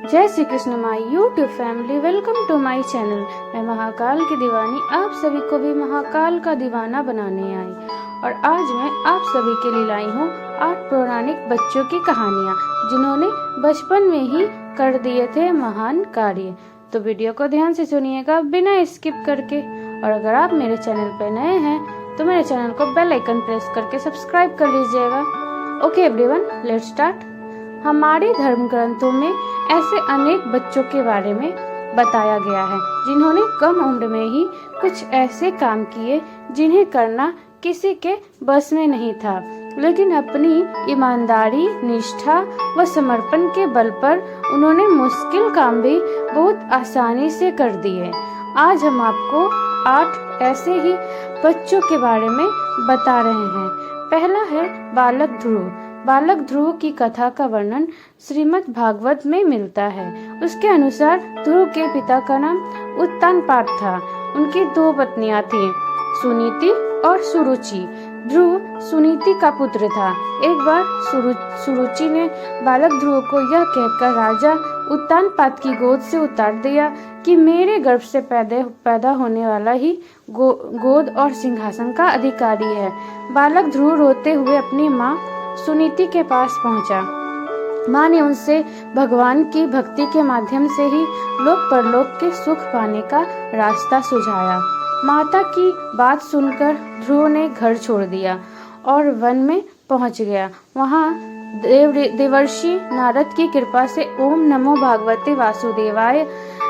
जय Shri Krishna my YouTube family, welcome to my channel. मैं महाकाल की दीवानी आप सभी को भी महाकाल का दीवाना बनाने आई और आज मैं आप सभी के लिए लाई हूँ 8 पौराणिक बच्चों की कहानियाँ जिन्होंने बचपन में ही कर दिए थे महान कार्य। तो वीडियो को ध्यान से सुनिएगा बिना स्किप करके। और अगर आप मेरे चैनल पर नए हैं तो मेरे चैनल को बेल आइकन प्रेस करके सब्सक्राइब कर लीजिएगा। Okay everyone, let's start. हमारे धर्म ग्रंथों में ऐसे अनेक बच्चों के बारे में बताया गया है जिन्होंने कम उम्र में ही कुछ ऐसे काम किए जिन्हें करना किसी के बस में नहीं था, लेकिन अपनी ईमानदारी, निष्ठा व समर्पण के बल पर उन्होंने मुश्किल काम भी बहुत आसानी से कर दिए। आज हम आपको 8 ऐसे ही बच्चों के बारे में बता रहे हैं। पहला है बालक ध्रुव। बालक ध्रुव की कथा का वर्णन श्रीमद् भागवत में मिलता है। उसके अनुसार ध्रुव के पिता का नाम उत्तानपाद था। उनकी 2 पत्नियां थीं, सुनीति और सुरुचि। ध्रुव सुनीति का पुत्र था। एक बार सुरुचि ने बालक ध्रुव को यह कहकर राजा उत्तानपाद की गोद से उतार दिया कि मेरे गर्भ से पैदा होने वाला ही गोद और सिंहासन का अधिकारी है। बालक ध्रुव रोते हुए अपनी माँ सुनीति के पास पहुंचा। माँ ने उनसे भगवान की भक्ति के माध्यम से ही लोक परलोक के सुख पाने का रास्ता सुझाया। माता की बात सुनकर ध्रुव ने घर छोड़ दिया और वन में पहुंच गया। वहां देवर्षि नारद की कृपा से ओम नमो भगवते वासुदेवाय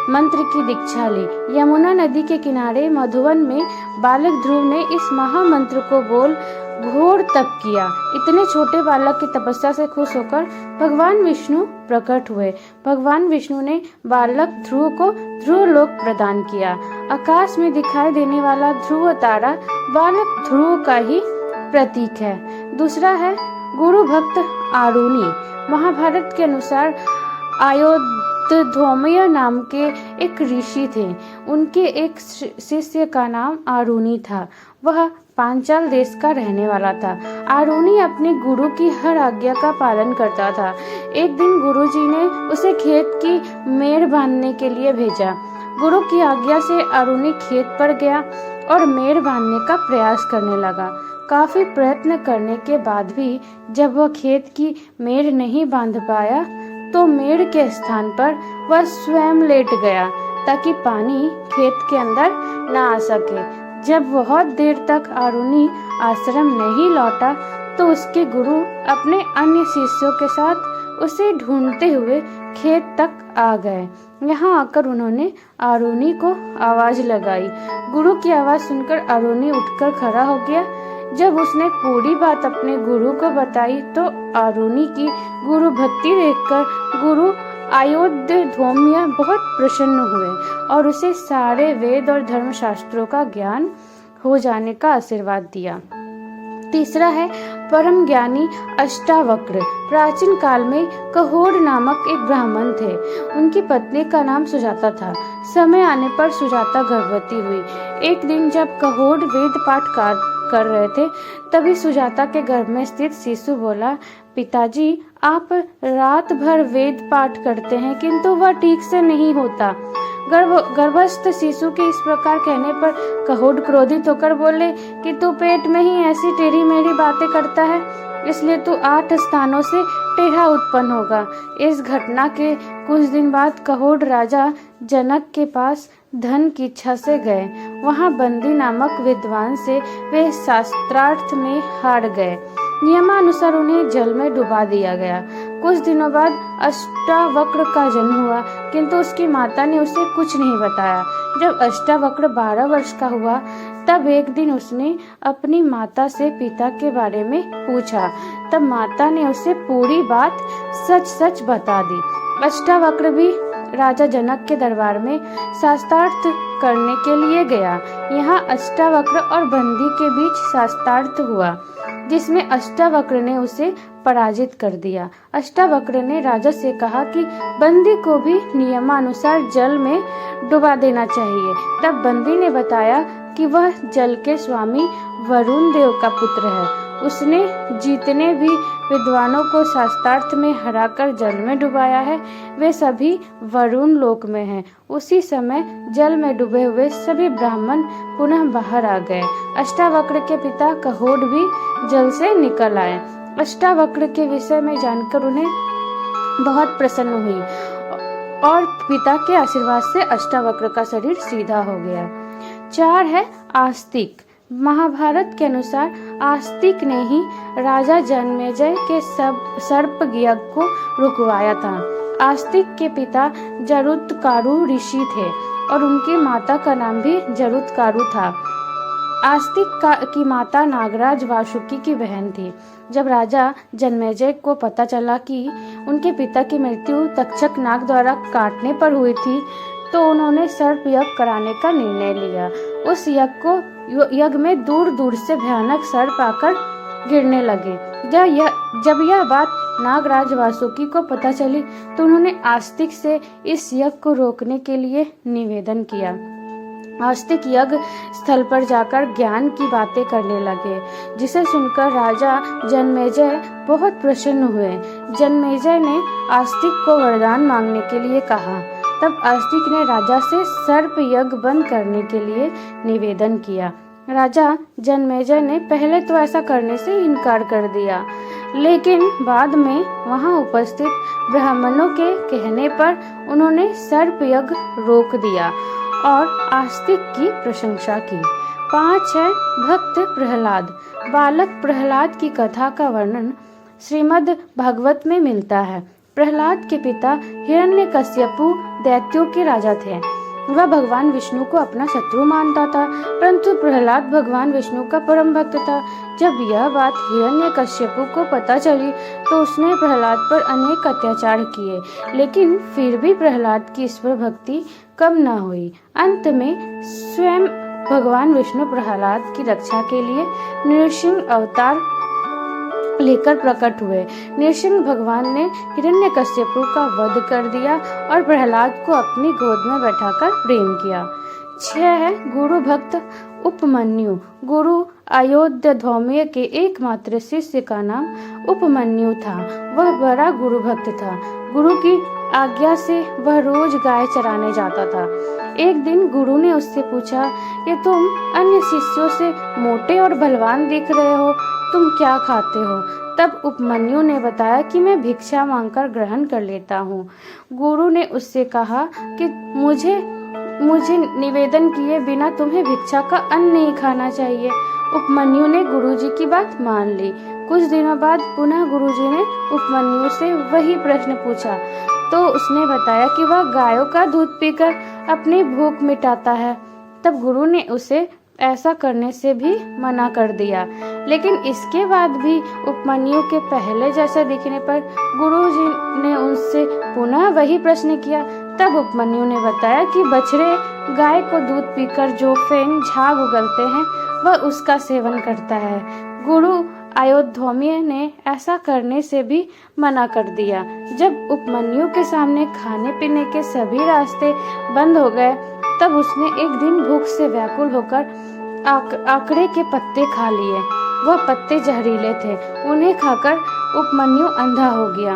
मंत्र की दीक्षा ली। यमुना नदी के किनारे मधुवन में बालक ध्रुव ने इस महामंत्र को बोल घोर तप किया। इतने छोटे बालक की तपस्या से खुश होकर भगवान विष्णु प्रकट हुए। भगवान विष्णु ने बालक ध्रुव को ध्रुव लोक प्रदान किया। आकाश में दिखाई देने वाला ध्रुव तारा बालक ध्रुव का ही प्रतीक है। दूसरा है गुरु भक्त आरुणि। महाभारत के अनुसार अयोध्या नाम के एक ऋषि थे। उनके एक शिष्य का नाम आरुणि था। वह पांचाल देश का रहने वाला था। आरुणि अपने गुरु की हर आज्ञा का पालन करता था। एक दिन गुरुजी ने उसे खेत की मेड़ बांधने के लिए भेजा। गुरु की आज्ञा से आरुणि खेत पर गया और मेड़ बांधने का प्रयास करने लगा। काफी प्रयत्न करने के बाद भी जब वह खेत की मेड़ नहीं बांध पाया तो मेड़ के स्थान पर वह स्वयं लेट गया ताकि पानी खेत के अंदर न आ सके। जब बहुत देर तक आरुणि आश्रम नहीं लौटा तो उसके गुरु अपने अन्य शिष्यों के साथ उसे ढूंढते हुए खेत तक आ गए। यहाँ आकर उन्होंने आरुणि को आवाज लगाई। गुरु की आवाज सुनकर आरुणि उठकर खड़ा हो गया। जब उसने पूरी बात अपने गुरु को बताई तो आरुणि की गुरु भक्ति देखकर गुरु अयोध्या बहुत प्रसन्न हुए और उसे सारे वेद और धर्मशास्त्रों का ज्ञान हो जाने का आशीर्वाद दिया। तीसरा है परम ज्ञानी अष्टावक्र। प्राचीन काल में कहोड़ नामक एक ब्राह्मण थे। उनकी पत्नी का नाम सुजाता था। समय आने पर सुजाता गर्भवती हुई। एक दिन जब कहोड़ वेद पाठ कर रहे थे तभी सुजाता के गर्भ में स्थित शिशु बोला, पिताजी आप रात भर वेद पाठ करते हैं किंतु वह ठीक से नहीं होता। गर्भस्थ शिशु के इस प्रकार कहने पर कहोड़ क्रोधित होकर बोले कि तू पेट में ही ऐसी टेढ़ी मेढ़ी बातें करता है, इसलिए तू 8 स्थानों से टेढ़ा उत्पन्न होगा। इस घटना के कुछ दिन बाद कहोड़ राजा जनक के पास धन की इच्छा से गए। वहां बंदी नामक विद्वान से वे शास्त्रार्थ में हार गए। नियमानुसार उन्हें जल में डुबा दिया गया। कुछ दिनों बाद अष्टावक्र का जन्म हुआ किंतु उसकी माता ने उसे कुछ नहीं बताया। जब अष्टावक्र 12 वर्ष का हुआ तब एक दिन उसने अपनी माता से पिता के बारे में पूछा। तब माता ने उसे पूरी बात सच सच बता दी। अष्टावक्र भी राजा जनक के दरबार में शास्त्रार्थ करने के लिए गया। यहाँ अष्टावक्र और बंदी के बीच शास्त्रार्थ हुआ जिसमें अष्टावक्र ने उसे पराजित कर दिया। अष्टावक्र ने राजा से कहा कि बंदी को भी नियमानुसार जल में डुबा देना चाहिए। तब बंदी ने बताया कि वह जल के स्वामी वरुण देव का पुत्र है उसने जितने भी विद्वानों को शास्त्रार्थ में हराकर जल में डुबाया है वे सभी वरुण लोक में हैं। उसी समय जल में डूबे हुए सभी ब्राह्मण पुनः बाहर आ गए। अष्टावक्र के पिता कहोड भी जल से निकल आए। अष्टावक्र के विषय में जानकर उन्हें बहुत प्रसन्न हुई और पिता के आशीर्वाद से अष्टावक्र का शरीर सीधा हो गया। 4 है आस्तिक। महाभारत के अनुसार आस्तिक ने ही राजा जन्मेजय के सर्प यज्ञ को रुकवाया था। आस्तिक के पिता जरुत्कारू ऋषि थे और उनकी माता का नाम भी जरुत्कारू था। आस्तिक की माता नागराज वासुकी की बहन थी। जब राजा जन्मेजय को पता चला कि उनके पिता की मृत्यु तक्षक नाग द्वारा काटने पर हुई थी तो उन्होंने सर्प यज्ञ कराने का निर्णय लिया। उस यज्ञ में दूर दूर से भयानक सर्प आकर गिरने लगे। जब यह बात नागराज वासुकी को पता चली तो उन्होंने आस्तिक से इस यज्ञ को रोकने के लिए निवेदन किया। आस्तिक यज्ञ स्थल पर जाकर ज्ञान की बातें करने लगे, जिसे सुनकर राजा जन्मेजय बहुत प्रसन्न हुए। जन्मेजय ने आस्तिक को वरदान मांगने के लिए कहा। तब आस्तिक ने राजा से सर्प यज्ञ बंद करने के लिए निवेदन किया। राजा जन्मेजय ने पहले तो ऐसा करने से इनकार कर दिया, लेकिन बाद में वहां उपस्थित ब्राह्मणों के कहने पर उन्होंने सर्प यज्ञ रोक दिया और आस्तिक की प्रशंसा की। 5 है भक्त प्रहलाद। बालक प्रहलाद की कथा का वर्णन श्रीमद् भागवत में मिलता है। प्रहलाद के पिता हिरण्यकश्यपु दैत्यों के राजा थे। वह भगवान विष्णु को अपना शत्रु मानता था, परंतु प्रहलाद भगवान विष्णु का परम भक्त था। जब यह बात हिरण्यकश्यपु को पता चली तो उसने प्रहलाद पर अनेक अत्याचार किए, लेकिन फिर भी प्रहलाद की ईश्वर भक्ति कम न हुई। अंत में स्वयं भगवान विष्णु प्रहलाद की रक्षा के लिए नृसिंह अवतार लेकर प्रकट हुए। नृसिंह भगवान ने हिरण्यकश्यपु का वध कर दिया और प्रहलाद को अपनी गोद में बैठाकर प्रेम किया। 6 है गुरु भक्त उपमन्यु। गुरु अयोध्याधौम्य के एकमात्र शिष्य का नाम उपमन्यु था। वह बड़ा गुरु भक्त था। गुरु की आज्ञा से वह रोज गाय चराने जाता था। एक दिन गुरु ने उससे पूछा कि तुम अन्य शिष्यों से मोटे और बलवान दिख रहे हो, तुम क्या खाते हो? तब उपमन्यु ने बताया कि मैं भिक्षा मांगकर ग्रहण कर लेता हूँ। गुरु ने उससे कहा कि मुझे निवेदन किए बिना तुम्हें भिक्षा का अन्न नहीं खाना चाहिए। उपमन्यु ने गुरुजी की बात मान ली। कुछ दिनों बाद पुनः गुरुजी ने उपमन्यु से वही प्रश्न पूछा तो उसने बताया कि वह गायों का दूध पीकर अपनी भूख मिटाता है। तब गुरु ने उसे ऐसा करने से भी मना कर दिया, लेकिन इसके बाद भी उपमन्यु के पहले जैसा दिखने पर गुरुजी ने उनसे पुनः वही प्रश्न किया। तब उपमन्यु ने बताया कि बछड़े गाय को दूध पीकर जो फेन झाग उगलते हैं वह उसका सेवन करता है। गुरु अयोध्याधौम्य ने ऐसा करने से भी मना कर दिया। जब उपमन्यु के सामने खाने पीने के सभी रास्ते बंद हो गए तब उसने एक दिन भूख से व्याकुल होकर आकड़े के पत्ते खा लिए। वह पत्ते जहरीले थे। उन्हें खाकर उपमन्यु अंधा हो गया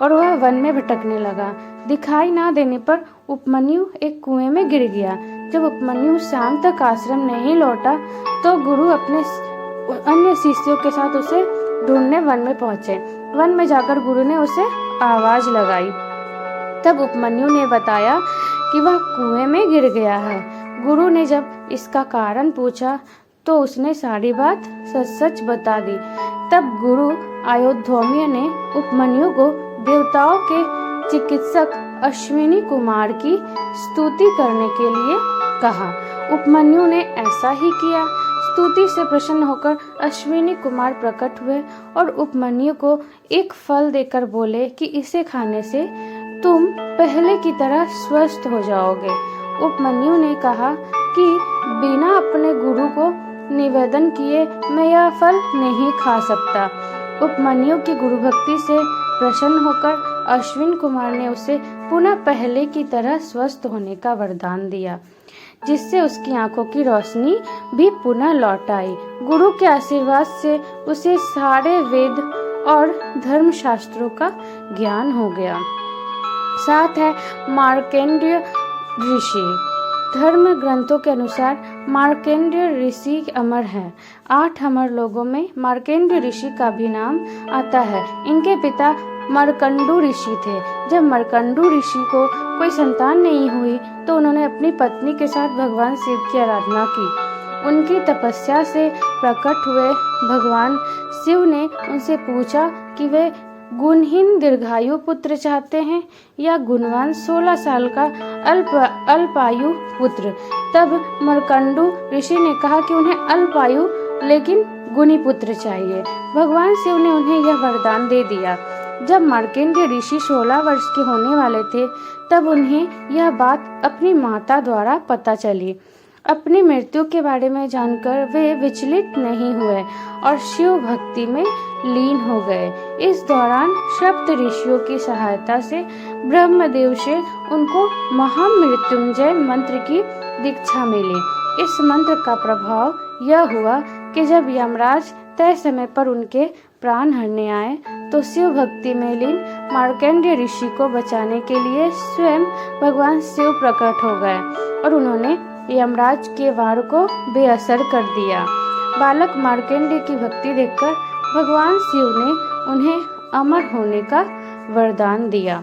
और वह वन में भटकने लगा। दिखाई ना देने पर उपमन्यु एक कुएं में गिर गया। जब उपमन्यु शाम तक आश्रम नहीं लौटा तो गुरु अपने अन्य शिष्यों के साथ उसे ढूंढने वन में पहुंचे। वन में जाकर गुरु ने उसे आवाज लगाई। तब उपमन्यु ने बताया कि वह कुएं में गिर गया है। गुरु ने जब इसका कारण पूछा तो उसने सारी बात सच सच बता दी। तब गुरु अयोध्याधौम्य ने उपमन्यु को देवताओं के चिकित्सक अश्विनी कुमार की स्तुति करने के लिए कहा। उपमन्यु ने ऐसा ही किया। स्तुति से प्रसन्न होकर अश्विनी कुमार प्रकट हुए और उपमन्यु को एक फल देकर बोले कि इसे खाने से तुम पहले की तरह स्वस्थ हो जाओगे। उपमन्यु ने कहा कि बिना अपने गुरु को निवेदन किए मैं यह फल नहीं खा सकता। उपमन्यु की गुरु भक्ति से प्रसन्न होकर अश्विन कुमार ने उसे पुनः पहले की तरह स्वस्थ होने का वरदान दिया, जिससे उसकी आंखों की रोशनी भी पुनः लौट आई। गुरु के आशीर्वाद से उसे सारे वेद और धर्मशास्त्रों का ज्ञान हो गया। साथ है मार्कंडेय ऋषि। धर्म ग्रंथों के अनुसार मार्कंडेय ऋषि अमर है। 8 अमर लोगों में मार्कंडेय ऋषि का भी नाम आता है। इनके पिता मर्कंडू ऋषि थे। जब मर्कंडू ऋषि को कोई संतान नहीं हुई तो उन्होंने अपनी पत्नी के साथ भगवान शिव की आराधना की। उनकी तपस्या से प्रकट हुए भगवान शिव ने उनसे पूछा कि वे गुणहीन दीर्घायु पुत्र चाहते हैं या गुणवान 16 साल का अल्पायु पुत्र। तब मर्कंडू ऋषि ने कहा कि उन्हें अल्पायु लेकिन गुणी पुत्र चाहिए। भगवान शिव ने उन्हें यह वरदान दे दिया। जब मार्कंडेय ऋषि 16 वर्ष के होने वाले थे तब उन्हें यह बात अपनी माता द्वारा पता चली। अपनी मृत्यु के बारे में जानकर वे विचलित नहीं हुए और शिव भक्ति में लीन हो गए। इस दौरान सप्त ऋषियों की सहायता से ब्रह्मदेव से उनको महामृत्युंजय मंत्र की दीक्षा मिली। इस मंत्र का प्रभाव यह हुआ कि जब यमराज तय समय पर उनके प्राण हरने आए तो शिव भक्ति में लीन मार्कंडेय ऋषि को बचाने के लिए स्वयं भगवान शिव प्रकट हो गए और उन्होंने यमराज के वार को बेअसर कर दिया। बालक मार्कंडेय की भक्ति देखकर भगवान शिव ने उन्हें अमर होने का वरदान दिया।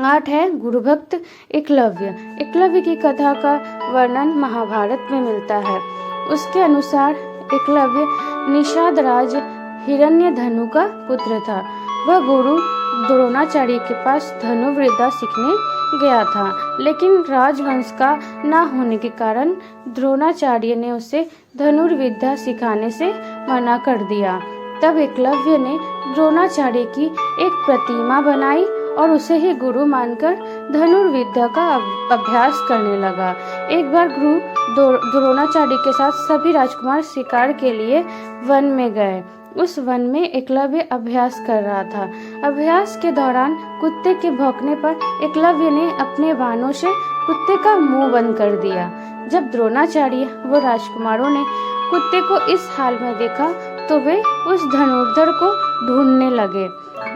8 है गुरुभक्त एकलव्य। एकलव्य की कथा का वर्णन महाभारत में मिलता है। उसके अनुसार एकलव्य निषाद राज हिरण्यधनु का पुत्र था। वह गुरु द्रोणाचार्य के पास धनुर्विद्या सीखने गया था, लेकिन राजवंश का न होने के कारण द्रोणाचार्य ने उसे धनुर्विद्या सिखाने से मना कर दिया। तब एकलव्य ने द्रोणाचार्य की एक प्रतिमा बनाई और उसे ही गुरु मानकर धनुर्विद्या का अभ्यास करने लगा। एक बार गुरु द्रोणाचार्य के साथ सभी राजकुमार शिकार के लिए वन में गए। उस वन में एकलव्य अभ्यास कर रहा था। अभ्यास के दौरान कुत्ते के भौंकने पर एकलव्य ने अपने बाणों से कुत्ते का मुंह बंद कर दिया। जब द्रोणाचार्य व राजकुमारों ने कुत्ते को इस हाल में देखा तो वे उस धनुर्धर को ढूंढने लगे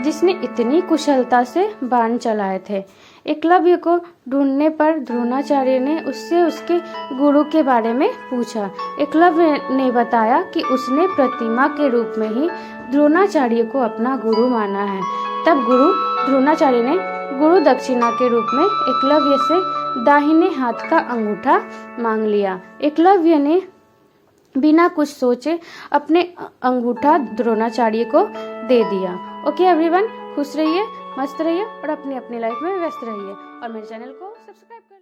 जिसने इतनी कुशलता से बाण चलाए थे। एकलव्य को ढूंढने पर द्रोणाचार्य ने उससे उसके गुरु के बारे में पूछा। एकलव्य ने बताया कि उसने प्रतिमा के रूप में ही द्रोणाचार्य को अपना गुरु माना है। तब गुरु द्रोणाचार्य ने गुरु दक्षिणा के रूप में एकलव्य से दाहिने हाथ का अंगूठा मांग लिया। एकलव्य ने बिना कुछ सोचे अपने अंगूठा द्रोणाचार्य को दे दिया। ओके एवरीवन, खुश रहिए, मस्त रहिए और अपनी अपनी लाइफ में व्यस्त रहिए और मेरे चैनल को सब्सक्राइब